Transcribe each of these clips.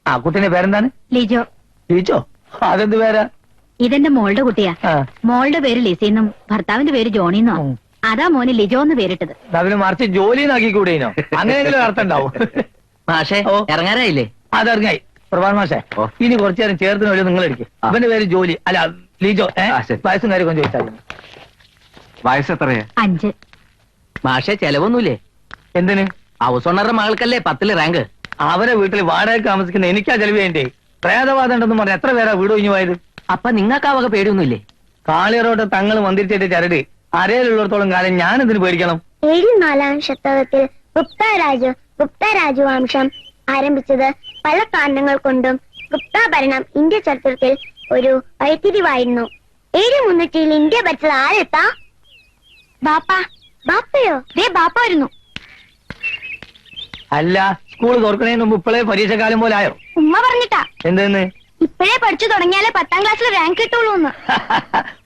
ആ കുട്ടീന്റെ പേരെന്താണ്? ലിജോ. ലിജോ? അതെന്ത് പേരാ? ഇതെന്റെ മോളുടെ കുട്ടിയാ. മോളുടെ പേര് ലിസിന്നും ഭർത്താവിന്റെ പേര് ജോണിന്നോ. അതാ മോന് ലിജോ എന്ന് പേരിട്ടത്. അവന് മറിച്ച് ജോലിന്നാക്കി കൂടെയോ? അങ്ങനെയെങ്കിലും അർത്ഥം ഉണ്ടാവും. മാഷേ ഇറങ്ങാനായില്ലേ? അതിറങ്ങായി. പ്രഭാത് മാഷേ, ഇനി കുറച്ചു നേരം ചേർത്തിന് വഴി നിങ്ങൾ എടുക്കും. അവന്റെ പേര് ജോലി, അല്ല ലിജോ. വയസ്സും കാര്യം കൊണ്ട് ചോദിച്ചാൽ. വയസ്സ് എത്രയാ? 5. മാഷേ ചെലവൊന്നുമില്ലേ? എന്തിന്? ഹൗസ് ഓണറുടെ മകൾക്കല്ലേ 10ൽ റാങ്ക്. അവരെ വീട്ടിൽ വാടക താമസിക്കുന്ന എനിക്കാ ചെലവ് വേണ്ടേ? പ്രേതവാദം ഉണ്ടെന്ന് പറഞ്ഞ എത്ര പേരാ വീട് ഒഴിഞ്ഞു പോയത്? അപ്പൊ നിങ്ങൾക്ക് ആ വക പേടിയൊന്നുമില്ലേ? കാളിയറോട്ട് തങ്ങൾ മന്ദിരിച്ചിട്ട് ചരട് അരയിലുള്ളിടത്തോളം കാലം ഞാൻ എന്തിനു പേടിക്കണം? 4ാം ശതകത്തിൽ ഗുപ്ത രാജവംശം ആരംഭിച്ചത് പല കാരണങ്ങൾ കൊണ്ടും ഗുപ്ത ഭരണം ഇന്ത്യ ചരിത്രത്തിൽ ഒരു വഴിത്തിരിവായിരുന്നു. 700 ഇന്ത്യ ഭരിച്ചത് ആരെത്താ? ബാപ്പയോ? ബാപ്പ വരുന്നു. അല്ല, സ്കൂൾ തുറക്കുന്നതിന് മുമ്പ് ഇപ്പോഴേ പരീക്ഷക്കാലം പോലെ ആയോ? ഉമ്മ പറഞ്ഞിട്ടാ. എന്തെന്ന്? ഇപ്പോഴേ പഠിച്ചു തുടങ്ങിയാലേ 10ാം ക്ലാസ്സിൽ റാങ്ക് കിട്ടുള്ളൂ എന്ന്.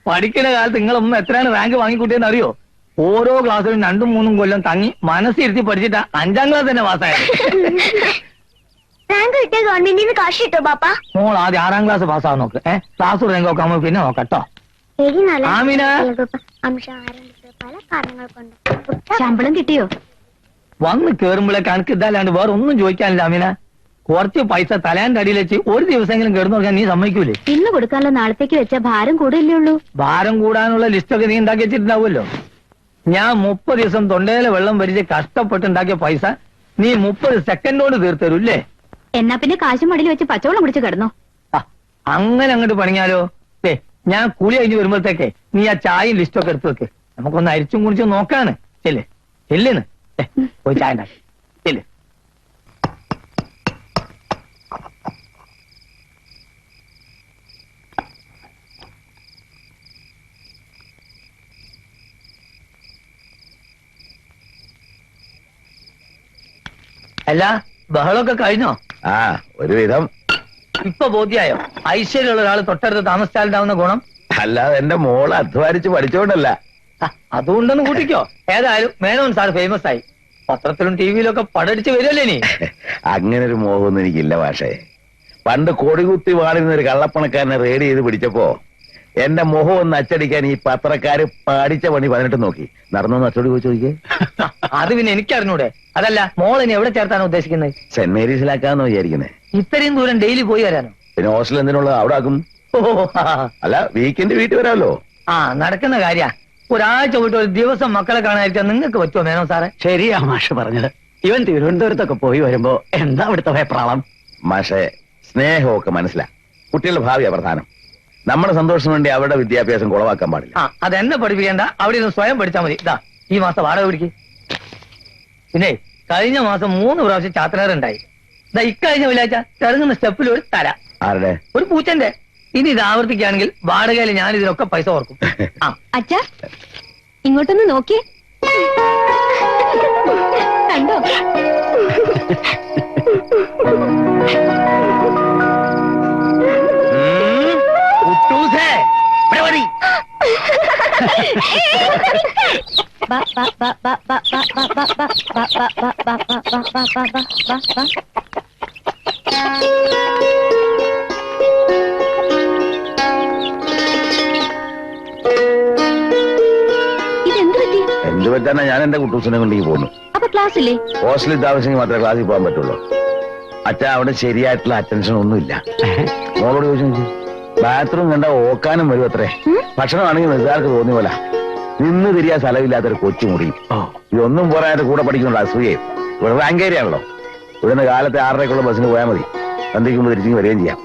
പഠിക്കുന്ന കാലത്ത് നിങ്ങളൊന്നും എത്രയാണ് റാങ്ക് വാങ്ങിക്കൂട്ടിയെന്ന് അറിയോ? ഓരോ ക്ലാസ്സിലും 2-3 കൊല്ലം തങ്ങി മനസ്സിരുത്തി പഠിച്ചിട്ടാ 5ാം ക്ലാസ് തന്നെ പാസ്സായത്. റാങ്ക് കിട്ടിയ ഗവൺമെന്റിൽ നിന്ന് കാശ് കിട്ടോ ബാപ്പ? മോൾ ആദ്യം 6ാം ക്ലാസ് പാസ്സാകാൻ നോക്ക്. ക്ലാസ് റാങ്ക് ഒക്കെ ആവുമ്പോ പിന്നെ നോക്കട്ടോ. ആമിന, പല കാരണങ്ങൾ കൊണ്ട്. ശമ്പളം കിട്ടിയോ? വന്ന് കേറുമ്പോഴേ കണക്ക് ഇതല്ലാണ്ട് വേറെ ഒന്നും ചോദിക്കാനില്ല ആമിന. കുറച്ച് പൈസ തലേന്റെ അടിയിൽ വെച്ച് ഒരു ദിവസമെങ്കിലും കിടന്നു നോക്കാൻ നീ സമ്മതിക്കൂലേ? ഇന്ന് കൊടുക്കാനുള്ള നാളത്തേക്ക് വെച്ച ഭാരം കൂടില്ലേ ഉള്ളൂ. ഭാരം കൂടാനുള്ള ലിസ്റ്റൊക്കെ നീ ഉണ്ടാക്കി വെച്ചിട്ടുണ്ടാവുമല്ലോ. ഞാൻ 30 ദിവസം തൊണ്ടയിലെ വെള്ളം വരിച്ച് കഷ്ടപ്പെട്ടുണ്ടാക്കിയ പൈസ നീ 30 സെക്കൻഡ് കൊണ്ട് തീർത്തരൂല്ലേ? എന്നാ പിന്നെ കാശും മടിയിൽ വെച്ച് പച്ചവെള്ളം കുടിച്ച് കിടന്നോ. അങ്ങനെ അങ്ങോട്ട് പണിഞ്ഞാലോ? ഞാൻ കൂലി കഴിഞ്ഞ് വരുമ്പോഴത്തേക്ക് നീ ആ ചായയും ലിസ്റ്റൊക്കെ എടുത്തു വെക്ക്. നമുക്കൊന്ന് അരിച്ചും കുടിച്ചും നോക്കാണ്. ചെല്ല് ചെല്ലുന്ന് പോയി ചായ ഉണ്ടാക്കി ചെല്ല്. അല്ല, ബഹളമൊക്കെ കഴിഞ്ഞോ? ഒരുവിധം. ഇപ്പൊ ബോധ്യായോ ഐശ്വര്യമുള്ള ഒരാൾ തൊട്ടടുത്ത് താമസിച്ചാലുണ്ടാവുന്ന ഗുണം? അല്ലാതെ എന്റെ മോള് അധ്വാനിച്ച് പഠിച്ചോണ്ടല്ല. അതുകൊണ്ടൊന്ന് കൂട്ടിക്കോ. ഏതായാലും മേനോൻ സാർ ഫേമസ് ആയി. പത്രത്തിലും ടിവിയിലൊക്കെ പടടിച്ച് വരുമല്ലേ നീ? അങ്ങനെ ഒരു മോഹമൊന്നും എനിക്കില്ല പക്ഷേ. പണ്ട് കൊടികുത്തി വാണിരുന്ന ഒരു കള്ളപ്പണക്കാരനെ റെയ്ഡ് ചെയ്ത് പിടിച്ചപ്പോ എന്റെ മുഖം ഒന്ന് അച്ചടിക്കാൻ ഈ പത്രക്കാര് പാടിച്ച പണി 18 നോക്കി. നടന്നൊന്ന് അച്ചടി പോയി ചോദിക്കേ. അത് പിന്നെ എനിക്കറിഞ്ഞൂടെ? അതല്ല, മോളിനി എവിടെ ചേർത്താനോ ഉദ്ദേശിക്കുന്നത്? സെന്റ് മേരീസിലാക്കാന്ന് വിചാരിക്കുന്നത്. ഇത്രയും ദൂരം ഡെയിലി പോയി വരാനോ? പിന്നെ ഹോസ്റ്റൽ എന്തിനുള്ളത് അവിടെ ആക്കും. അല്ല, വീക്കെൻഡ് വീട്ടിൽ വരാമല്ലോ. നടക്കുന്ന കാര്യ. ഒരാഴ്ച പോയിട്ട് ഒരു ദിവസം മക്കളെ കാണാതിരിക്കാൻ നിങ്ങൾക്ക് പറ്റുമോ മേനോ സാറേ? ശരിയാ മാഷ് പറഞ്ഞത്. ഇവൻ തിരുവനന്തപുരത്തൊക്കെ പോയി വരുമ്പോ എന്താ അവിടുത്തെ വെപ്രാളം? മാഷെ, സ്നേഹമൊക്കെ മനസ്സിലാ. കുട്ടികളുടെ ഭാവിയാ പ്രധാനം. നമ്മുടെ സന്തോഷത്തിന് വേണ്ടി അവരുടെ വിദ്യാഭ്യാസം കുളവാക്കാൻ പാടില്ല. അതെന്നെ പഠിപ്പിക്കേണ്ട, അവിടെ നിന്ന് സ്വയം പഠിച്ചാൽ മതി. ഇതാ ഈ മാസം വാടക പിടിക്ക്. പിന്നെ കഴിഞ്ഞ മാസം 3 പ്രാവശ്യം ചാത്തലേറുണ്ടായി. ഇക്കഴിഞ്ഞ വെള്ളിയാഴ്ച ഇറങ്ങുന്ന സ്റ്റെപ്പിൽ ഒരു തല. ആരുടെ? ഒരു പൂച്ചന്റെ. ഇനി ഇത് ആവർത്തിക്കുകയാണെങ്കിൽ വാടകയിൽ ഞാൻ ഇതിനൊക്കെ പൈസ ഓർക്കും. അച്ഛാ, ഇങ്ങോട്ടൊന്ന് നോക്കി കണ്ടോ? എന്ത് പറ്റാനാ? ഞാൻ എന്റെ കുട്ടൂസിനെ കൊണ്ട് പോകുന്നു. അപ്പൊ ക്ലാസ്സില്ലേ? ഹോസ്റ്റലിൽ താമസിച്ചെങ്കിൽ മാത്രമേ ക്ലാസ്സിൽ പോകാൻ പറ്റുള്ളൂ. അച്ഛാ, അവിടെ ശരിയായിട്ടുള്ള അറ്റൻഷൻ ഒന്നുമില്ല. മോളോട് ചോദിച്ചു. ബാത്റൂം കണ്ട ഓക്കാനും വരും അത്രേ. ഭക്ഷണമാണെങ്കിൽ നിസ്സാർക്ക് തോന്നിയ പോലെ നിന്ന് തിരിയാൻ സ്ഥലമില്ലാത്തൊരു കൊച്ചു മുറി. ഇതൊന്നും പോരായിട്ട് കൂടെ പഠിക്കുന്നുണ്ട് അസൂയയും. ഇവിടെ റാങ്കേരിയാണല്ലോ. ഇവിടുന്ന് കാലത്തെ 6:30 ബസ്സിന് പോയാൽ മതി. സന്ധ്യയ്ക്കുമ്പോൾ തിരിച്ചു വരികയും ചെയ്യാം.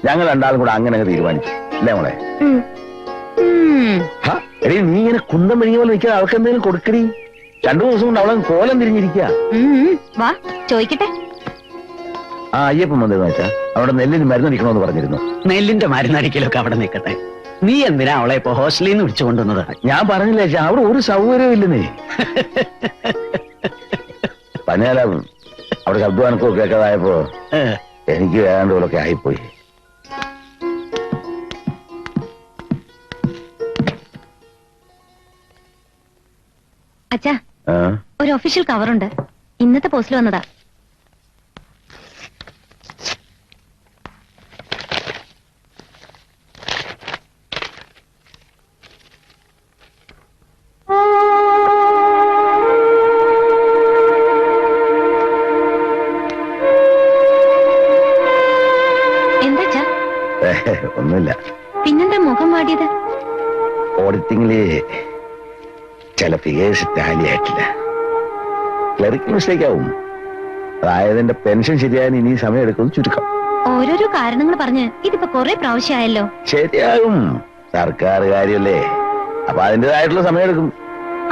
ഞങ്ങൾ രണ്ടാളും കൂടെ അങ്ങനെ തീരുമാനിച്ചു. അല്ലേ മോളെ? എടീ, നീ ഇങ്ങനെ കുന്തം മെഴുകിയ പോലെ നിൽക്കാതെ അവൾക്ക് എന്തെങ്കിലും കൊടുക്കടി. 2 ദിവസം കൊണ്ട് അവളെ കോലം തിരിഞ്ഞിരിക്കുക. വാ ചോദിക്കട്ടെ. അയ്യപ്പം വന്നതെന്ന് വെച്ചാ അവിടെ നെല്ലിന് മരുന്നടിക്കണമെന്ന് പറഞ്ഞിരുന്നു. നെല്ലിന്റെ മരുന്നടിക്കലൊക്കെ അവിടെ നിൽക്കട്ടെ. നീ എന്തിനാ അവളെ ഇപ്പൊ ഹോസ്റ്റലിൽ നിന്ന് വിളിച്ചു കൊണ്ടുവന്നത്? ഞാൻ പറഞ്ഞില്ല ചേച്ചാ, അവിടെ ഒരു സൗകര്യവും ഇല്ലെന്നേ. പനിയാല അവിടെ ശബ്ദവാനക്കോ കേൾക്കാതായപ്പോ എനിക്ക് വേണ്ട പോലൊക്കെ ആയിപ്പോയി. അച്ഛാ, ഒരു ഒഫീഷ്യൽ കവറുണ്ട്. ഇന്നത്തെ പോസ്റ്റിൽ വന്നതാ. ഒന്നുമില്ല. പിന്നെന്താ മുഖം വാടിയത്? ഓഡിറ്റിംഗില് ചില ഫിഗേഴ്സ് ടാലി ആയിട്ടില്ല. ക്ലറിക്കൽ മിസ്റ്റേക്ക് ആവും. അതായത് എന്റെ പെൻഷൻ ശരിയാകാൻ ഇനി സമയം എടുക്കും ചുരുക്കം. ഓരോരോ കാരണങ്ങൾ പറഞ്ഞ് ഇതിപ്പോ കുറെ പ്രാവശ്യമായല്ലോ. ശരിയാകും, സർക്കാർ കാര്യല്ലേ, അപ്പൊ അതിന്റേതായിട്ടുള്ള സമയം എടുക്കും.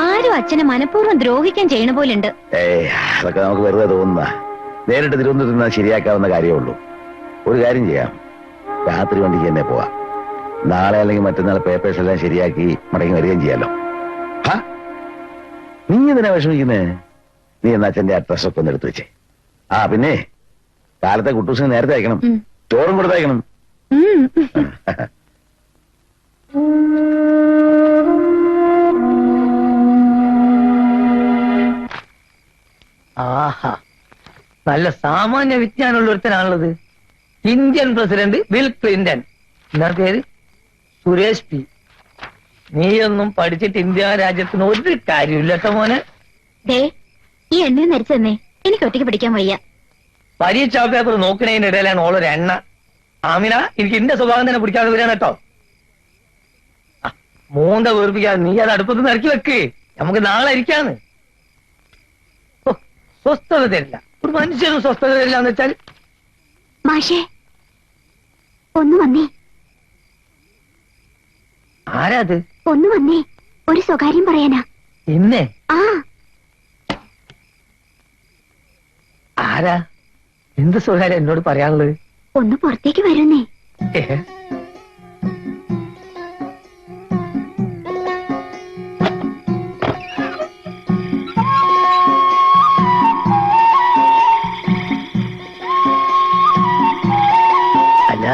ആരും അച്ഛനെ മനഃപൂർവ്വം ദ്രോഹിക്കാൻ ചെയ്യണ പോലുണ്ട്. അതൊക്കെ നമുക്ക് വെറുതെ തോന്നുന്ന. നേരിട്ട് തിരുവനന്തപുരത്ത് നിന്ന് ശരിയാക്കാവുന്ന കാര്യമേ ഉള്ളൂ. ഒരു കാര്യം ചെയ്യാം, രാത്രി വണ്ടിക്ക് തന്നെ പോവാം. നാളെ അല്ലെങ്കിൽ മറ്റന്നാൾ പേപ്പേഴ്സ് എല്ലാം ശരിയാക്കി മടങ്ങി വരികയും ചെയ്യാലോ. നീ എന്തിനാ വിഷമിക്കുന്നേ? നീ എന്നാ അച്ഛന്റെ അഡ്രസ്സൊക്കെ ഒന്ന് എടുത്തു വെച്ചേ. പിന്നെ കാലത്തെ കുട്ടൂസിന് നേരത്തെ അയക്കണം, ചോറും കൊടുത്തയക്കണം. ആഹാ, നല്ല സാമാന്യ വിജ്ഞാനമുള്ള ഒരുത്തനാണുള്ളത്. Indian president Bill Clinton. എന്നാ പേര്? സുരേഷ് പി. നീയൊന്നും പഠിച്ചിട്ട് ഇന്ത്യ രാജ്യത്തിന് ഒരു കാര്യമില്ല കേട്ടോ മോനെ. ഈ എണ്ണ നരിച്ചു തന്നെ, എനിക്ക് ഒറ്റയ്ക്ക് പിടിക്കാൻ വയ്യ. പരീക്ഷാ പേപ്പർ നോക്കുന്നതിന്റെ ഇടയിലാണ് ഓളൊരു എണ്ണ. ആമിന, എനിക്ക് എന്റെ സ്വഭാവം തന്നെ പിടിക്കാതെ വരാൻ കേട്ടോ. മൂന്ത വീർപ്പിക്കാതെ നീ അത് അടുപ്പത്ത് നിറക്കി വെക്ക്, നമുക്ക് നാളെ ഇരിക്കാന്ന്. സ്വസ്ഥത തരില്ല, ഒരു മനുഷ്യനും സ്വസ്ഥത തരില്ല എന്ന് വെച്ചാൽ. മാഷേ ഒന്ന് വന്നേ. ആരാ അത്? ഒന്ന് വന്നേ, ഒരു സ്വകാര്യം പറയാനാ. ഇന്നെ? ആ ആരാ? എന്ത് സ്വകാര്യം എന്നോട് പറയാനുള്ളത്? ഒന്ന് പുറത്തേക്ക് വരുന്നേ. അല്ല,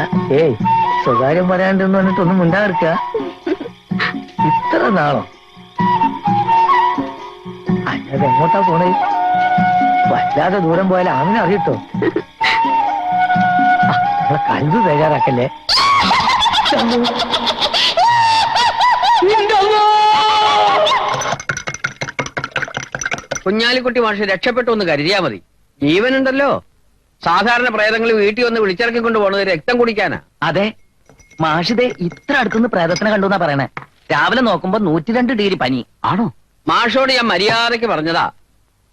സ്വകാര്യം പറയാണ്ടെന്ന് പറഞ്ഞിട്ടൊന്നും മിണ്ടാതിരിക്ക. ഇത്ര നാളോ? അല്ലാതെ എങ്ങോട്ടാ പോണേ? വല്ലാതെ ദൂരം പോയാൽ ആമിനെ അറിയട്ടോ. നമ്മളെ കൽവ് ബേജാറാക്കല്ലേ. കുഞ്ഞാലിക്കുട്ടി മാഷ് രക്ഷപ്പെട്ടു എന്ന് കരുതിയാ മതി. ജീവനുണ്ടല്ലോ. സാധാരണ പ്രേതങ്ങൾ വീട്ടിൽ വന്ന് വിളിച്ചിറക്കിക്കൊണ്ട് പോണത് രക്തം കുടിക്കാനാ. അതെ, മാഷിതെ ഇത്ര അടുത്തുനിന്ന് പ്രേതത്തിനെ കണ്ടു എന്നാ പറയണേ. രാവിലെ നോക്കുമ്പോ 102 ഡിഗ്രി പനി. ആണോ? മാഷോട് ഞാൻ മര്യാദയ്ക്ക് പറഞ്ഞതാ,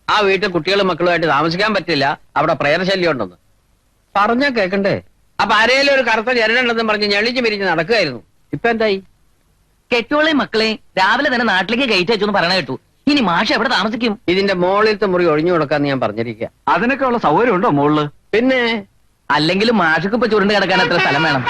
ആ വീട്ടിൽ കുട്ടികളും മക്കളുമായിട്ട് താമസിക്കാൻ പറ്റില്ല, അവിടെ പ്രേതശല്യം ഉണ്ടെന്ന്. പറഞ്ഞാ കേക്കണ്ടേ? അപ്പൊ ആരേലും ഒരു കറുത്ത ജനലുണ്ടെന്ന് പറഞ്ഞ് ഞെളിച്ച് പിരിഞ്ഞ് നടക്കുകയായിരുന്നു. ഇപ്പൊ എന്തായി? കെട്ടുകളെയും മക്കളെയും രാവിലെ തന്നെ നാട്ടിലേക്ക് കയറ്റി വെച്ചു പറയണ കേട്ടു. ഇനി മാഷ് എവിടെ താമസിക്കും? ഇതിന്റെ മോളിലത്തെ മുറി ഒഴിഞ്ഞു കൊടുക്കാന്ന് ഞാൻ പറഞ്ഞിരിക്കുക. അതിനൊക്കെ ഉള്ള സൗകര്യം ഉണ്ടോ മുകളില്? പിന്നെ അല്ലെങ്കിൽ മാഷക്ക് ഇപ്പൊ ചുരുണ്ട് കിടക്കാൻ എത്ര സ്ഥലം വേണം?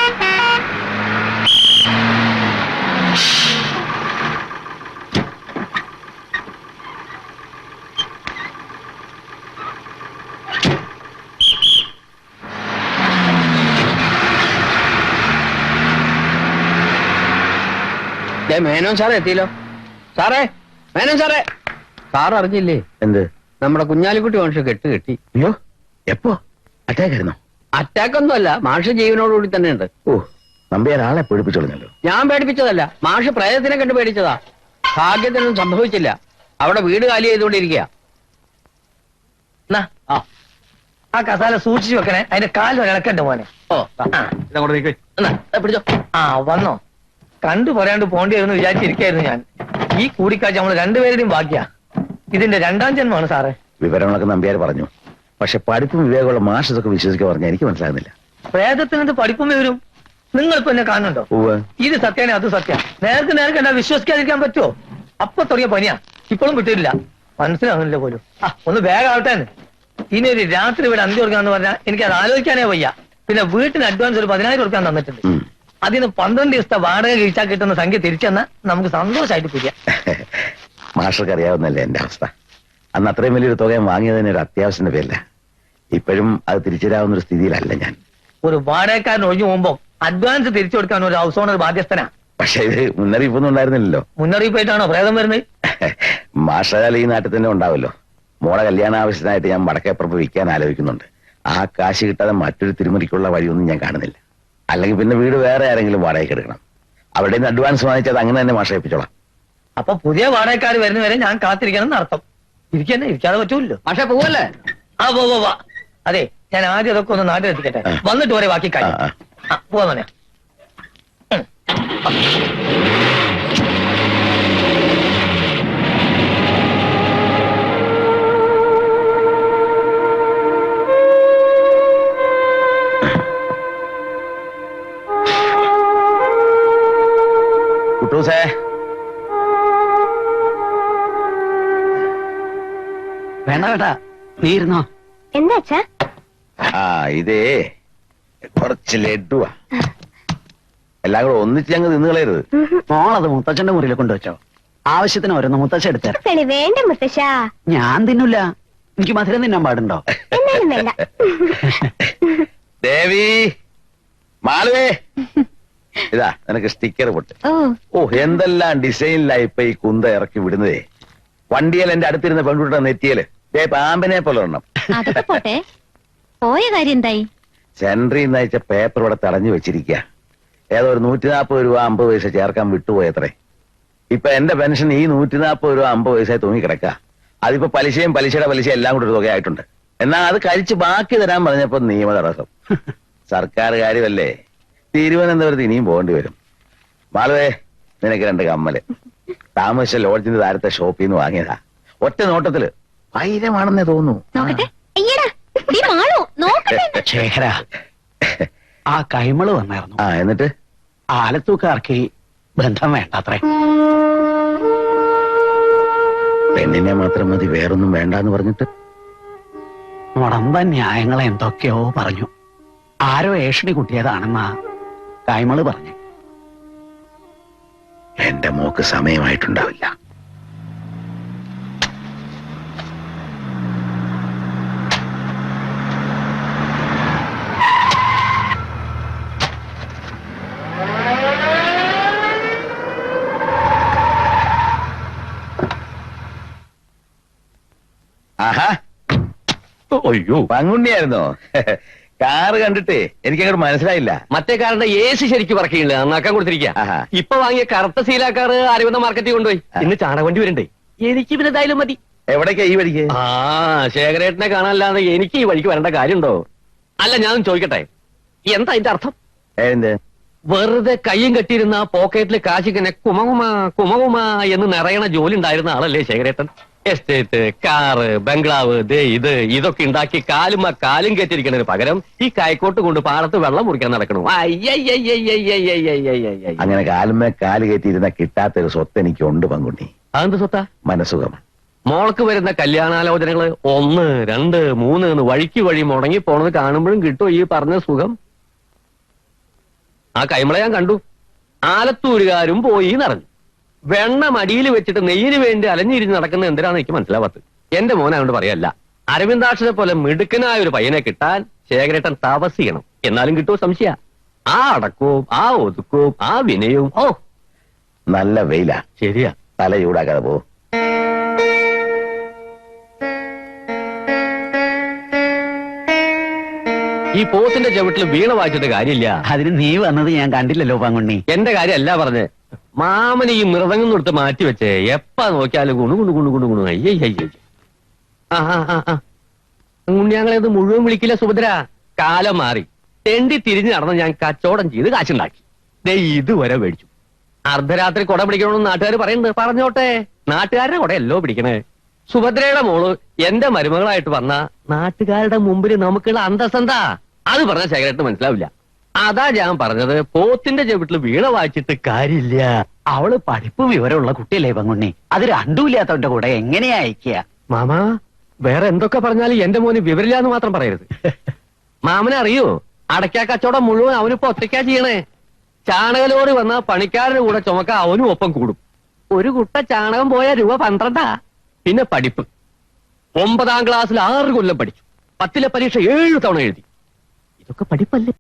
മേനോൻ സാറേ എത്തിയല്ലോ. സാറേ, മേനോൻ സാറേ. സാർ അറിഞ്ഞില്ലേ? എന്ത്? നമ്മുടെ കുഞ്ഞാലിക്കുട്ടി മാഷ് കെട്ടി. അയ്യോ, എപ്പോ? അറ്റാക്ക് ആയിരുന്നോ? അറ്റാക്ക് ഒന്നുമല്ല, മാഷ് ജീവനോടുകൂടി തന്നെ ഉണ്ട്. നമ്പിയാർ ആളെ പേടിപ്പിച്ചോളഞ്ഞല്ലോ. ഞാൻ പേടിപ്പിച്ചതല്ല, മാഷ് പ്രേതത്തിനെ കണ്ട് പേടിച്ചതാ. ഭാഗ്യത്തിനൊന്നും സംഭവിച്ചില്ല. അവിടെ വീട് കാലി ചെയ്തുകൊണ്ടിരിക്കുക. ആ കസാല സൂക്ഷിച്ചു വെക്കണേ, അതിന്റെ കാല് ഇളക്കണ്ട മോനെ. പിടിച്ചോ. വന്നോ? കണ്ടു പറയാണ്ട് പോണ്ടി വരുമെന്ന് വിചാരിച്ചിരിക്കായിരുന്നു ഞാൻ. ഈ കൂടിക്കാഴ്ച നമ്മൾ രണ്ടുപേരുടെയും ഭാഗ്യ. ഇതിന്റെ രണ്ടാം ജന്മമാണ് സാറേ. വിവരങ്ങളൊക്കെ നമ്പ്യാർ പറഞ്ഞു. പക്ഷെ പഠിപ്പും വിവേകമുള്ള മാഷൊക്കെ വിശ്വസിക്കാൻ പറഞ്ഞാൽ എനിക്ക് മനസ്സിലാകുന്നില്ല. പ്രേതത്തിനത് പഠിപ്പും വരും. നിങ്ങളിപ്പോ എന്നെ കാണുന്നുണ്ടോ? ഇത് സത്യാണ്, അത് സത്യം. നേരത്തെ എന്താ വിശ്വസിക്കാതിരിക്കാൻ പറ്റുമോ? അപ്പൊ തുടങ്ങിയ പനിയാ, ഇപ്പോഴും വിട്ടിട്ടില്ല. മനസ്സിലാകുന്നില്ല പോലും. ഒന്ന് വേഗാവട്ടെ. ഇനി ഒരു രാത്രി ഇവിടെ അന്തി കൊടുക്കാന്ന് പറഞ്ഞാൽ എനിക്ക് അത് ആലോചിക്കാനേ വയ്യ. പിന്നെ വീട്ടിന് അഡ്വാൻസ് ഒരു 10,000 കൊടുക്കാൻ തന്നിട്ടുണ്ട്. അതിന് 12 ദിവസത്തെ വാടക കഴിച്ചാൽ കിട്ടുന്ന സംഖ്യ തിരിച്ചെന്നാ നമുക്ക് സന്തോഷമായിട്ട് പിരിയാം. മാഷർക്ക് അറിയാവുന്നല്ലേ എന്റെ അവസ്ഥ. അന്ന് അത്രയും വലിയൊരു തുക ഞാൻ വാങ്ങിയതിന് ഒരു അത്യാവശ്യത്തിന്റെ പേരില്ല. ഇപ്പോഴും അത് തിരിച്ചുതരാവുന്ന ഒരു സ്ഥിതിയിലല്ല ഞാൻ. ഒരു വാടകക്കാരൻ ഒഴിഞ്ഞു പോകുമ്പോ അഡ്വാൻസ് തിരിച്ചു കൊടുക്കാൻ ഒരു ഹൗസ് ഓണർ ബാധ്യസ്ഥനാ. പക്ഷെ ഇത് മുന്നറിയിപ്പൊന്നും ഉണ്ടായിരുന്നില്ലല്ലോ. മുന്നറിയിപ്പായിട്ടാണോ പ്രേതം വരുന്നത്? മാഷാൽ ഈ നാട്ടിൽ തന്നെ ഉണ്ടാവല്ലോ. മോളെ കല്യാണ ആവശ്യത്തിനായിട്ട് ഞാൻ വടക്കേപ്പുറത്ത് വിൽക്കാൻ ആലോചിക്കുന്നുണ്ട്. ആ കാശ് കിട്ടാതെ മറ്റൊരു തിരുമറിക്കുള്ള വഴിയൊന്നും ഞാൻ കാണുന്നില്ല. അല്ലെങ്കിൽ പിന്നെ വീട് വേറെ ആരെങ്കിലും വാടകയ്ക്ക് എടുക്കണം. അവിടെ നിന്ന് അഡ്വാൻസ് വാങ്ങിച്ചത് അങ്ങനെ തന്നെ മാഷ ഏൽപ്പിച്ചോളാം. അപ്പൊ പുതിയ വാടകക്കാർ വരുന്നവരെ ഞാൻ കാത്തിരിക്കണം എന്നർത്ഥം. ഇരിക്കാതെ പറ്റൂല്ലോ. പക്ഷെ പോവല്ലേ? പോവാ. അതെ, ഞാൻ ആദ്യം അതൊക്കെ ഒന്ന് നാട്ടിലെത്തിക്കട്ടെ, വന്നിട്ട് വരെ ബാക്കി കാര്യം. പോവാ മോനെ. കുട്ടൂസേ, വേണ്ട വേണ്ട നീ ഇരുന്നോ. എന്താ അച്ഛാ? ആ ഇതേ കുറച്ച് ലഡുവാ. എല്ലാം കൂടെ ഒന്നിച്ച് ഞങ്ങൾ നിന്ന് കളയരുത്. മോളത് മുത്തച്ഛന്റെ മുറിയിൽ കൊണ്ടുവച്ചോ. ആവശ്യത്തിന് ഓരോന്ന് മുത്തച്ഛ എടുത്തേ. വേണ്ട മുത്തശ്ശ, ഞാൻ തിന്നില്ല. എനിക്ക് മധുരം തിന്നാൻ പാടുണ്ടോ? എന്നാലും വേണ്ട. ദേവി, മാളുവേ, ഇതാ നിനക്ക് സ്റ്റിക്കർ പൊട്ട്. ഓ എന്തെല്ലാം ഡിസൈനിലായി ഇപ്പൊ ഈ കുന്ത ഇറക്കി വിടുന്നതേ. വണ്ടിയിൽ എന്റെ അടുത്തിരുന്ന പെൺകുട്ടിയുടെ നെറ്റിയല് പാമ്പിനെ പോലെ ഒരെണ്ണം. അതൊക്കെ പോട്ടെ, പോയ കാര്യം എന്തായി? സെൻട്രിന്ന് അയച്ച പേപ്പർ ഇവിടെ തടഞ്ഞു വെച്ചിരിക്കുക. ഏതോ ഒരു 140 രൂപ 50 പൈസ ചേർക്കാൻ വിട്ടുപോയത്രേ. ഇപ്പൊ എന്റെ പെൻഷൻ ഈ 140 രൂപ 50 പൈസ തൂങ്ങിക്കിടക്കുക. അതിപ്പോ പലിശയും പലിശയുടെ പലിശ എല്ലാം കൂടെ ഒരു തുകയായിട്ടുണ്ട്. എന്നാ അത് കഴിച്ച് ബാക്കി തരാൻ പറഞ്ഞപ്പോ നിയമ തടസ്സം. സർക്കാർ കാര്യമല്ലേ, തിരുവനന്തപുരത്ത് ഇനിയും പോകേണ്ടി വരും. മാളുവേ, നിനക്ക് 2 കമ്മല് താമസിച്ച ലോഡ്ജിന്റെ താരത്തെ ഷോപ്പിൽ നിന്ന് വാങ്ങിയതാ. ഒറ്റ നോട്ടത്തില് വൈരമാണെന്നേ തോന്നുന്നു. നോക്കട്ടെ. അയ്യടാ, നീ മാളു, നോക്കട്ടെ. ശേഖര, ആ കൈമള് വന്നായിരുന്നു. ആ എന്നിട്ട് ആലത്തൂക്കാർക്ക് ബന്ധം വേണ്ടത്രേ. പെണ്ണിനെ മാത്രം മതി, വേറൊന്നും വേണ്ടാന്ന് പറഞ്ഞിട്ട് മുടമ്പ ന്യായങ്ങളെ എന്തൊക്കെയോ പറഞ്ഞു. ആരോ ഏഷണി കുട്ടിയതാണെന്നാ കൈമള് പറഞ്ഞു. എന്റെ മോക്ക് സമയമായിട്ടുണ്ടാവില്ല. ആഹാ, അയ്യോ, പങ്കുണ്ണിയായിരുന്നോ? കാറ് കണ്ടിട്ടേ എനിക്ക് അങ്ങോട്ട് മനസ്സിലായില്ല. മറ്റേ കാറിന്റെ AC ശരിക്കും പറക്കില്ല, നന്നാക്കാൻ കൊടുത്തിരിക്കുക. ആഹാ. ഇപ്പൊ വാങ്ങിയ കറുത്ത ശീലാക്കാറ് അരവിന്ദ മാർക്കറ്റിൽ കൊണ്ടുപോയി. ഇന്ന് ചാണകവണ്ടി വരണ്ടേ. എനിക്ക് പിന്നെ എന്തായാലും മതി. എവിടേക്കാ ഈ വഴിക്ക്? ആ ശേഖരേട്ടനെ കാണാനല്ലാതെ എനിക്ക് ഈ വഴിക്ക് വരേണ്ട കാര്യമുണ്ടോ? അല്ല, ഞാൻ ചോദിക്കട്ടെ, എന്താ അതിന്റെ അർത്ഥം? എന്ത്? വെറുതെ കയ്യും കെട്ടിയിരുന്ന പോക്കറ്റിൽ കാശിങ്ങനെ കുമകുമ കുമകുമ എന്ന് നിറയണ ജോലി ഉണ്ടായിരുന്ന ആളല്ലേ ശേഖരേട്ടൻ? എസ്റ്റേറ്റ്, കാറ്, ബംഗ്ലാവ്, ദേ ഇതൊക്കെ ഉണ്ടാക്കി കാലും കെട്ടിരിക്കുന്നതിന് പകരം ഈ കൈക്കോട്ട് കൊണ്ട് പാടത്ത് വെള്ളം മുറിക്കാൻ നടക്കണു. അങ്ങനെ കാലുമേ കാല് കയറ്റിയിരുന്ന കിട്ടാത്തൊരു സ്വത്ത് എനിക്കുണ്ട് പങ്കുണ്ണി. അതെന്ത് സ്വത്താ? മനസുഖം. മോൾക്ക് വരുന്ന കല്യാണാലോചനകള് 1, 2, 3 എന്ന് വഴിക്ക് വഴി മുടങ്ങി പോണത് കാണുമ്പോഴും കിട്ടും ഈ പറഞ്ഞ സുഖം. ആ കൈമള ഞാൻ കണ്ടു. ആലത്തൂരുകാരും പോയി നിറഞ്ഞു. വെണ്ണ മടിയിൽ വെച്ചിട്ട് നെയ്യിന് വേണ്ടി അലഞ്ഞിരിഞ്ഞ് നടക്കുന്ന എന്തിനാന്ന് എനിക്ക് മനസ്സിലാവാത്തത്. എന്റെ മോനെ അതുകൊണ്ട് പറയല്ല. അരവിന്ദാക്ഷനെ പോലെ മിടുക്കനായ ഒരു പയ്യനെ കിട്ടാൻ ശേഖരേട്ടൻ തപസ് ചെയ്യണം. എന്നാലും കിട്ടുമോ സംശയ. ആ അടക്കവും ആ ഒതുക്കവും ആ വിനയവും. ഓ നല്ല വെയിലാ. ശരിയാ. തല ചൂടാക്കാതെ പോ. ഈ പോത്തിന്റെ ചവിട്ടിൽ വീണ വായിച്ചിട്ട് കാര്യമില്ല. അതിന് നീ വന്നത് ഞാൻ കണ്ടില്ലല്ലോ പങ്കുണ്ണി. എന്റെ കാര്യമല്ല പറഞ്ഞ്. മാമന് ഈ മൃദംഗം കൊടുത്ത് മാറ്റി വെച്ചേ എപ്പാ നോക്കിയാലും ഗുണു അയ്യയ്യ. ഞങ്ങളത് മുഴുവൻ വിളിക്കില്ല സുഭദ്ര. കാലം മാറി. തെണ്ടി തിരിഞ്ഞു നടന്ന് ഞാൻ കച്ചവടം ചെയ്ത് കാശുണ്ടാക്കി. ദേ ഇതുവരെ മേടിച്ചു. അർദ്ധരാത്രി കുട പിടിക്കണമെന്ന് നാട്ടുകാർ പറയുന്നത്. പറഞ്ഞോട്ടെ, നാട്ടുകാരുടെ കുടയല്ലോ പിടിക്കണേ. സുഭദ്രയുടെ മോള് എന്റെ മരുമകളായിട്ട് വന്ന നാട്ടുകാരുടെ മുമ്പിൽ നമുക്കുള്ള അന്തസ്സെന്താ? അത് പറഞ്ഞ ശേഖരത്തിന് മനസ്സിലാവില്ല. അതാ ഞാൻ പറഞ്ഞത്, പോത്തിന്റെ ചവിട്ടിൽ വീണ വായിച്ചിട്ട് കാര്യമില്ല. അവള് പഠിപ്പ് വിവരമുള്ള കുട്ടിയല്ലേ പങ്കുണ്ണി. അത് രണ്ടുമില്ലാത്തവന്റെ കൂടെ എങ്ങനെയാ അയക്കുക? മാമാ, വേറെ എന്തൊക്കെ പറഞ്ഞാലും എന്റെ മോന് വിവരില്ലാന്ന് മാത്രം പറയരുത്. മാമനെ അറിയോ? അടയ്ക്കാ കച്ചവടം മുഴുവൻ അവനിപ്പോ ഒറ്റയ്ക്കാ ചെയ്യണേ. ചാണകലോറി വന്ന പണിക്കാരുടെ കൂടെ ചുമക്ക അവനും ഒപ്പം കൂടും. ഒരു കുട്ട ചാണകം പോയ രൂപ 12. പിന്നെ പഠിപ്പ്. 9ാം ക്ലാസ്സിൽ 6 കൊല്ലം പഠിച്ചു. 10ലെ പരീക്ഷ 7 തവണ എഴുതി. ഇതൊക്കെ പഠിപ്പല്ലേ?